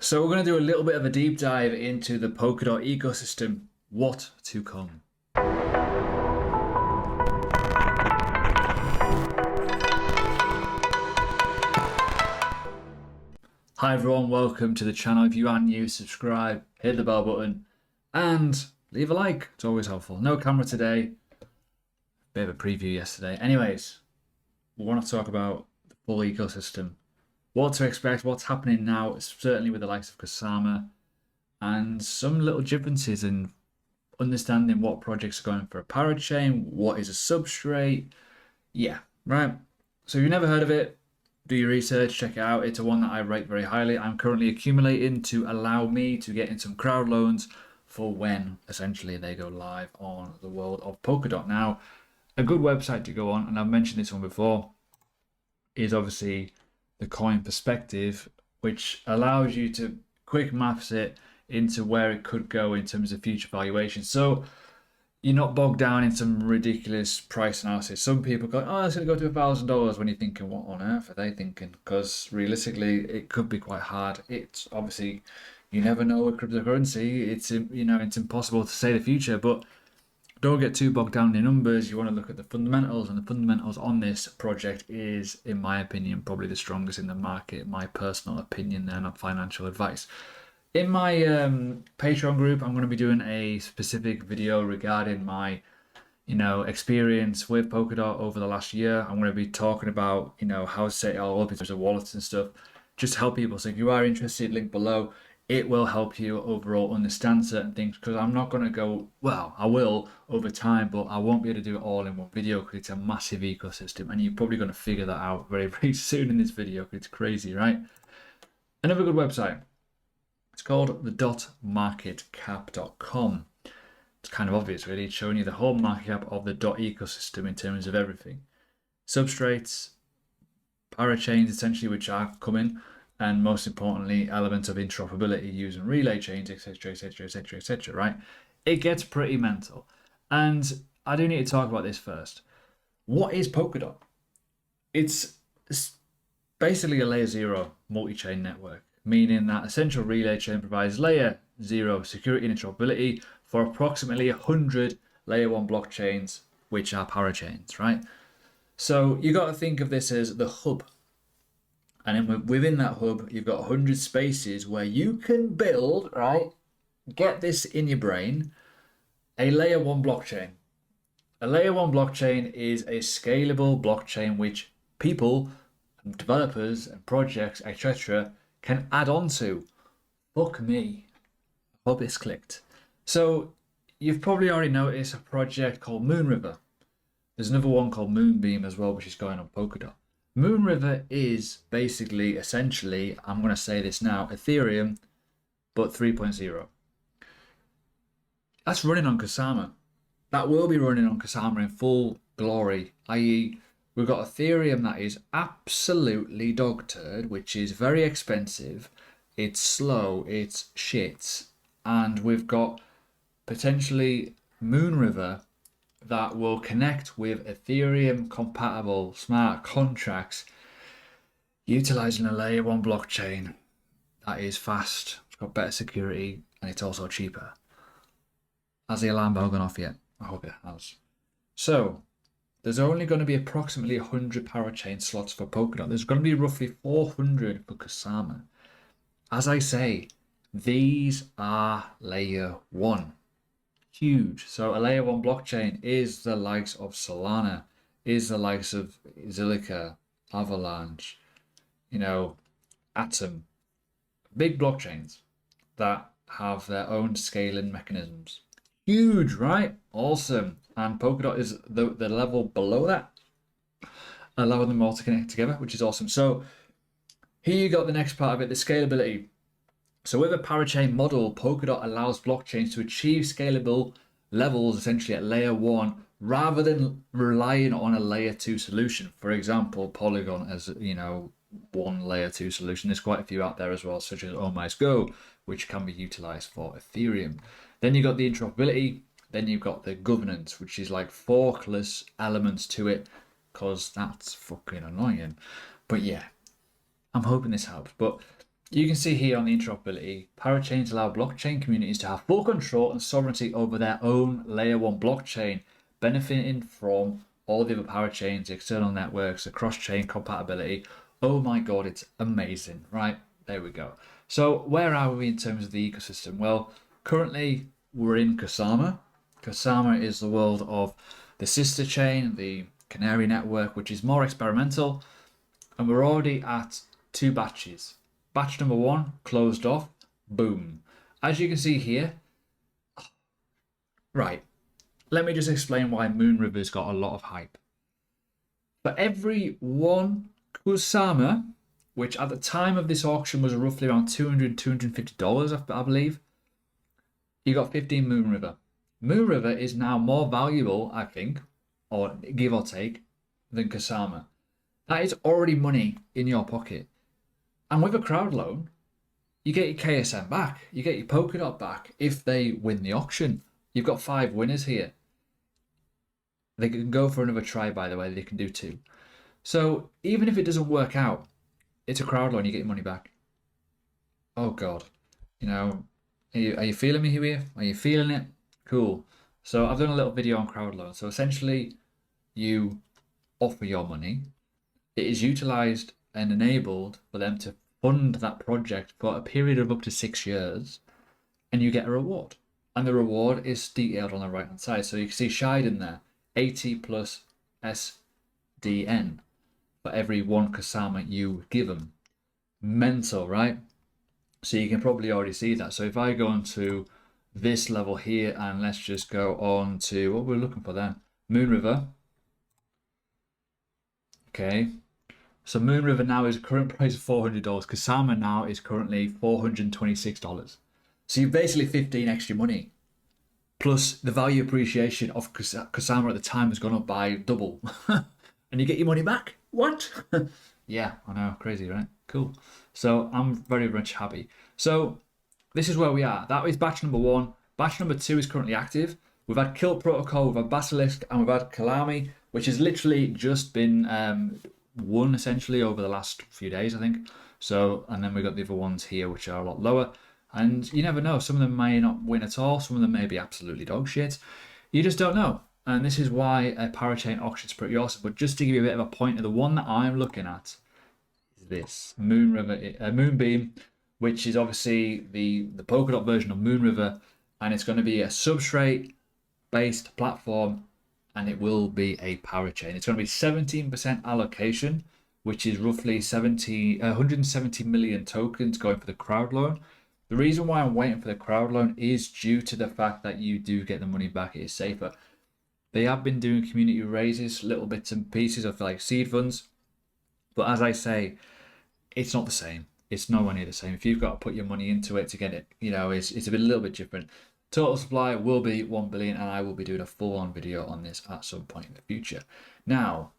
So we're going to do a little bit of a deep dive into the Polkadot ecosystem, what to come. Hi everyone, welcome to the channel. If you are new, subscribe, hit the bell button and leave a like. It's always helpful. No camera today. Bit of a preview yesterday. Anyways, we want to talk about the full ecosystem. What to expect, what's happening now, certainly with the likes of Kusama, and some little differences in understanding what projects are going for a parachain, what is a substrate. Yeah, right. So if you've never heard of it, do your research, check it out. It's a one that I rate very highly. I'm currently accumulating to allow me to get in some crowd loans for when essentially they go live on the world of Polkadot. Now, a good website to go on, and I've mentioned this one before, is obviously the Coin Perspective, which allows you to quick maps it into where it could go in terms of future valuation. So you're not bogged down in some ridiculous price analysis. Some people go, oh, it's going to go to $1,000 when you're thinking, what on earth are they thinking? Because realistically, it could be quite hard. It's obviously, you never know with cryptocurrency. It's, it's impossible to say the future, but don't get too bogged down in numbers. You want to look at the fundamentals, and the fundamentals on this project is, in my opinion, probably the strongest in the market. My personal opinion there, not financial advice. In my Patreon group, I'm going to be doing a specific video regarding my, experience with Polkadot over the last year. I'm going to be talking about, how to set it all up in terms of wallets and stuff, just to help people. So if you are interested, link below. It will help you overall understand certain things, because I'm not going to go, well, I will over time, but I won't be able to do it all in one video because it's a massive ecosystem, and you're probably going to figure that out very, very soon in this video because it's crazy, right? Another good website. It's called the.marketcap.com. It's kind of obvious, really. It's showing you the whole market cap of the DOT ecosystem in terms of everything. Substrates, parachains, essentially, which are coming, and most importantly, elements of interoperability using relay chains, etc., etc., etc., etc., right? It gets pretty mental. And I do need to talk about this first. What is Polkadot? It's basically a layer 0 multi-chain network, meaning that essential relay chain provides layer 0 security and interoperability for approximately 100 layer 1 blockchains, which are parachains, right? So you got to think of this as the hub. And then within that hub, you've got 100 spaces where you can build, right? Get this in your brain, a layer 1 blockchain. A layer 1 blockchain is a scalable blockchain which people, and developers and projects, etc., can add on to. Fuck me. I hope it's clicked. So you've probably already noticed a project called Moonriver. There's another one called Moonbeam as well, which is going on Polkadot. Moonriver is basically, essentially, I'm going to say this now, Ethereum, but 3.0. That's running on Kusama. That will be running on Kusama in full glory, i.e., we've got Ethereum that is absolutely dog turd, which is very expensive, it's slow, it's shit, and we've got potentially Moonriver that will connect with Ethereum compatible smart contracts utilizing a layer 1 blockchain that is fast, it's got better security, and it's also cheaper. Has the alarm bell gone off yet? I hope it has. So there's only going to be approximately 100 parachain slots for Polkadot. There's going to be roughly 400 for Kusama. As I say, these are layer 1. Huge. So a layer 1 blockchain is the likes of Solana, is the likes of Zilliqa, Avalanche, Atom. Big blockchains that have their own scaling mechanisms. Huge, right? Awesome. And Polkadot is the level below that, allowing them all to connect together, which is awesome. So here you got the next part of it, the scalability. So with a parachain model, Polkadot allows blockchains to achieve scalable levels essentially at layer 1 rather than relying on a layer 2 solution. For example, Polygon as one layer 2 solution. There's quite a few out there as well, such as Go, which can be utilized for Ethereum. Then you've got the interoperability. Then you've got the governance, which is like forkless elements to it, because that's fucking annoying. But yeah, I'm hoping this helps. But you can see here on the interoperability, parachains allow blockchain communities to have full control and sovereignty over their own layer 1 blockchain, benefiting from all the other parachains, external networks, the cross-chain compatibility. Oh my god, it's amazing, right? There we go. So where are we in terms of the ecosystem? Well, currently we're in Kusama. Kusama is the world of the sister chain, the Canary network, which is more experimental, and we're already at 2 batches. Batch number 1 closed off, boom. As you can see here, right, let me just explain why Moonriver's got a lot of hype. For every 1 Kusama, which at the time of this auction was roughly around $200, $250, I believe, you got 15 Moonriver. Moonriver is now more valuable, I think, or give or take, than Kusama. That is already money in your pocket. And with a crowd loan, you get your KSM back. You get your Polkadot back if they win the auction. You've got 5 winners here. They can go for another try, by the way. They can do 2. So even if it doesn't work out, it's a crowd loan. You get your money back. Oh, God. You know, are you feeling me here? Are you feeling it? Cool. So I've done a little video on crowd loan. So essentially, you offer your money. It is utilized and enabled for them to fund that project for a period of up to 6 years, and you get a reward. And the reward is detailed on the right hand side. So you can see Shiden there, 80 plus SDN for every 1 Kusama you give them. Mental, right? So you can probably already see that. So if I go onto this level here, and let's just go on to what we're looking for then, Moonriver. Okay. So Moonriver now is current price of $400. Kusama now is currently $426. So you're basically 15 extra money. Plus the value appreciation of Kusama at the time has gone up by double. And you get your money back. What? Yeah, I know. Crazy, right? Cool. So I'm very much happy. So this is where we are. That is batch number 1. Batch number 2 is currently active. We've had Kill Protocol, we've had Basilisk, and we've had Kalami, which has literally just been won essentially over the last few days, I think. So, and then we've got the other ones here, which are a lot lower. And you never know. Some of them may not win at all. Some of them may be absolutely dog shit. You just don't know. And this is why a parachain auction is pretty awesome. But just to give you a bit of a pointer, the one that I'm looking at is this Moonbeam, which is obviously the Polkadot version of Moonriver, and it's going to be a substrate-based platform, and it will be a parachain. It's going to be 17% allocation, which is roughly 170 million tokens going for the crowd loan. The reason why I'm waiting for the crowd loan is due to the fact that you do get the money back. It is safer. They have been doing community raises, little bits and pieces of like seed funds. But as I say, it's not the same. It's nowhere near the same. If you've got to put your money into it to get it, you know, it's a little bit different. Total supply will be 1 billion, and I will be doing a full-on video on this at some point in the future. Now,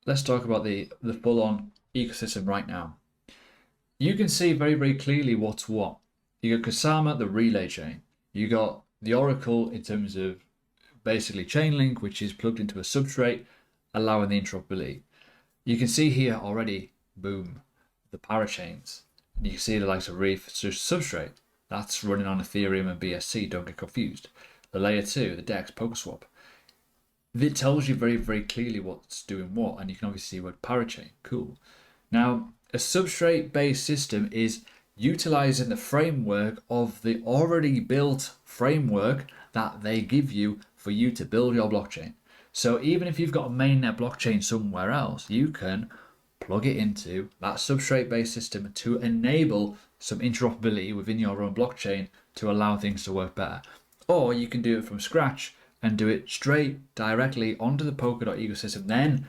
let's talk about the full-on ecosystem right now. You can see very, very clearly what's what. You got Kusama, the relay chain. You got the Oracle in terms of basically Chainlink, which is plugged into a substrate, allowing the interoperability. You can see here already, boom, the parachains. And you can see the likes of Reef substrate. That's running on Ethereum and BSC, don't get confused. The layer 2, the DEX, PokerSwap. It tells you very, very clearly what's doing what, and you can obviously see what parachain. Cool. Now, a substrate-based system is utilizing the framework of the already built framework that they give you for you to build your blockchain. So even if you've got a mainnet blockchain somewhere else, you can plug it into that substrate-based system to enable some interoperability within your own blockchain to allow things to work better. Or you can do it from scratch and do it straight directly onto the Polkadot ecosystem, then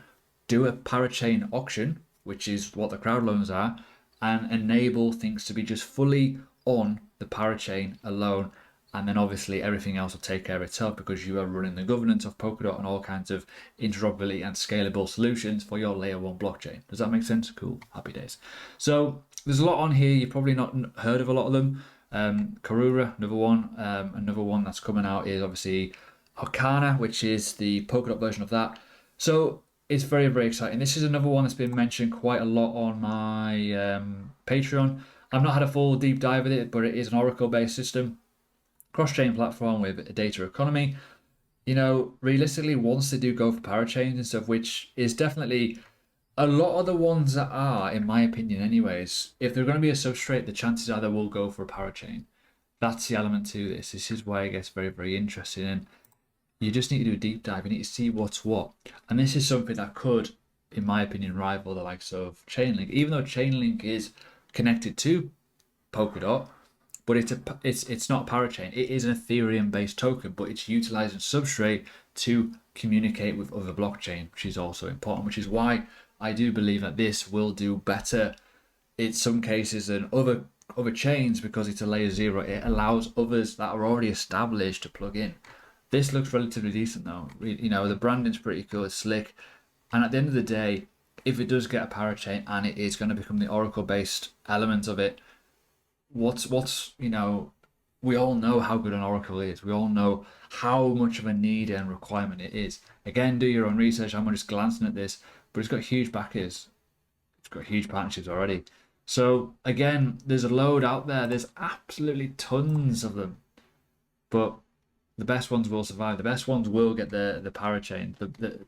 do a parachain auction, which is what the crowd loans are, and enable things to be just fully on the parachain alone. And then obviously everything else will take care of itself because you are running the governance of Polkadot and all kinds of interoperability and scalable solutions for your layer 1 blockchain. Does that make sense? Cool. Happy days. So there's a lot on here. You've probably not heard of a lot of them. Karura, another one. Another one that's coming out is obviously Arcana, which is the Polkadot version of that. So it's very, very exciting. This is another one that's been mentioned quite a lot on my Patreon. I've not had a full deep dive with it, but it is an Oracle-based system, cross-chain platform with a data economy. You know, realistically, once they do go for parachains and stuff, which is definitely a lot of the ones that are, in my opinion anyways, if they're going to be a substrate, the chances are they will go for a parachain. That's the element to this. This is why it gets very, very interesting. And you just need to do a deep dive. You need to see what's what. And this is something that could, in my opinion, rival the likes of Chainlink. Even though Chainlink is connected to Polkadot, but it's not a parachain. It is an Ethereum-based token, but it's utilizing Substrate to communicate with other blockchain, which is also important, which is why I do believe that this will do better in some cases than other chains, because it's a layer 0. It allows others that are already established to plug in. This looks relatively decent though. You know, the branding's pretty cool, it's slick. And at the end of the day, if it does get a parachain and it is going to become the Oracle-based element of it, what's you know, we all know how good an Oracle is. We all know how much of a need and requirement it is. Again, do your own research. I'm just glancing at this, but it's got huge backers. It's got huge partnerships already. So again, there's a load out there. There's absolutely tons of them, but the best ones will survive. The best ones will get the parachain.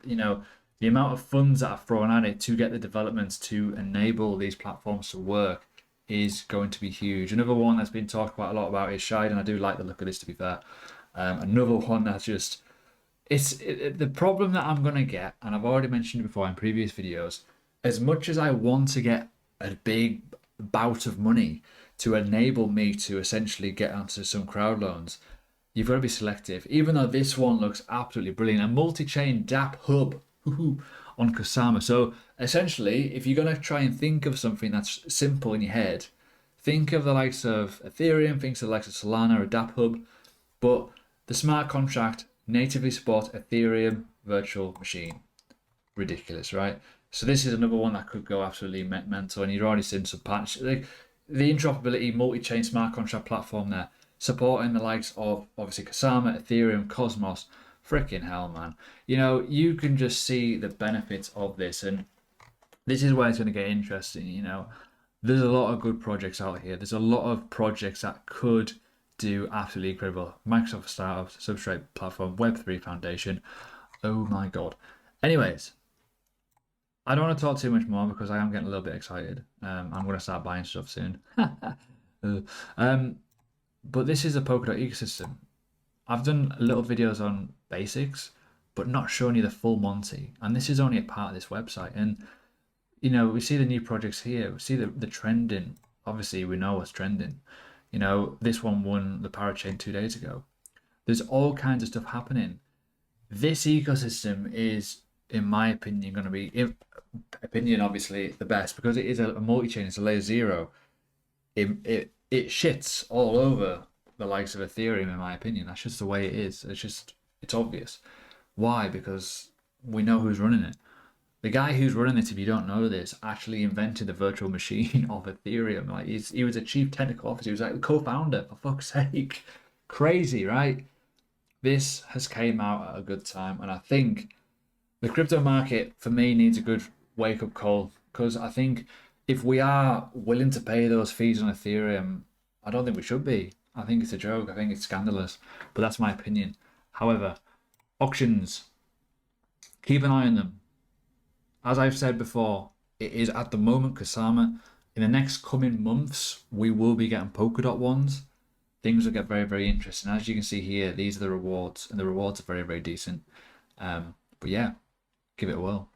You know, the amount of funds that are thrown at it to get the developments to enable these platforms to work is going to be huge. Another one that's been talked quite a lot about is Shide, and I do like the look of this, to be fair. Another one that's just, the problem that I'm going to get, and I've already mentioned it before in previous videos, as much as I want to get a big bout of money to enable me to essentially get onto some crowd loans, you've got to be selective. Even though this one looks absolutely brilliant, a multi-chain DApp hub on Kusama. So essentially, if you're going to try and think of something that's simple in your head, think of the likes of Ethereum, think of the likes of Solana or DApp hub, but the smart contract natively supports Ethereum virtual machine. Ridiculous, right? So this is another one that could go absolutely mental, and you've already seen some partnerships. The interoperability multi-chain smart contract platform there, supporting the likes of obviously Kusama, Ethereum, Cosmos. Freaking hell, man. You know, you can just see the benefits of this, and this is where it's going to get interesting. You know, there's a lot of good projects out here. There's a lot of projects that could do absolutely incredible. Microsoft Startups, Substrate Platform, Web3 Foundation. Oh my God. Anyways, I don't want to talk too much more because I am getting a little bit excited. I'm going to start buying stuff soon. But this is a Polkadot ecosystem. I've done little videos on basics, but not showing you the full Monty. And this is only a part of this website. And, you know, we see the new projects here. We see the trending. Obviously, we know what's trending. You know, this one won the parachain 2 days ago. There's all kinds of stuff happening. This ecosystem is, in my opinion, going to be, obviously, the best because it is a multi-chain. It's a layer 0. It shits all over the likes of Ethereum, in my opinion. That's just the way it is. It's obvious. Why? Because we know who's running it. The guy who's running it, if you don't know this, actually invented the virtual machine of Ethereum. Like he was a chief technical officer. He was like the co-founder, for fuck's sake. Crazy, right? This has came out at a good time, and I think the crypto market, for me, needs a good wake-up call, because I think if we are willing to pay those fees on Ethereum, I don't think we should be. I think it's a joke. I think it's scandalous. But that's my opinion. However, auctions, keep an eye on them. As I've said before, it is at the moment Kusama. In the next coming months, we will be getting Polkadot ones. Things will get very, very interesting. As you can see here, these are the rewards, and the rewards are very, very decent. But yeah, give it a whirl.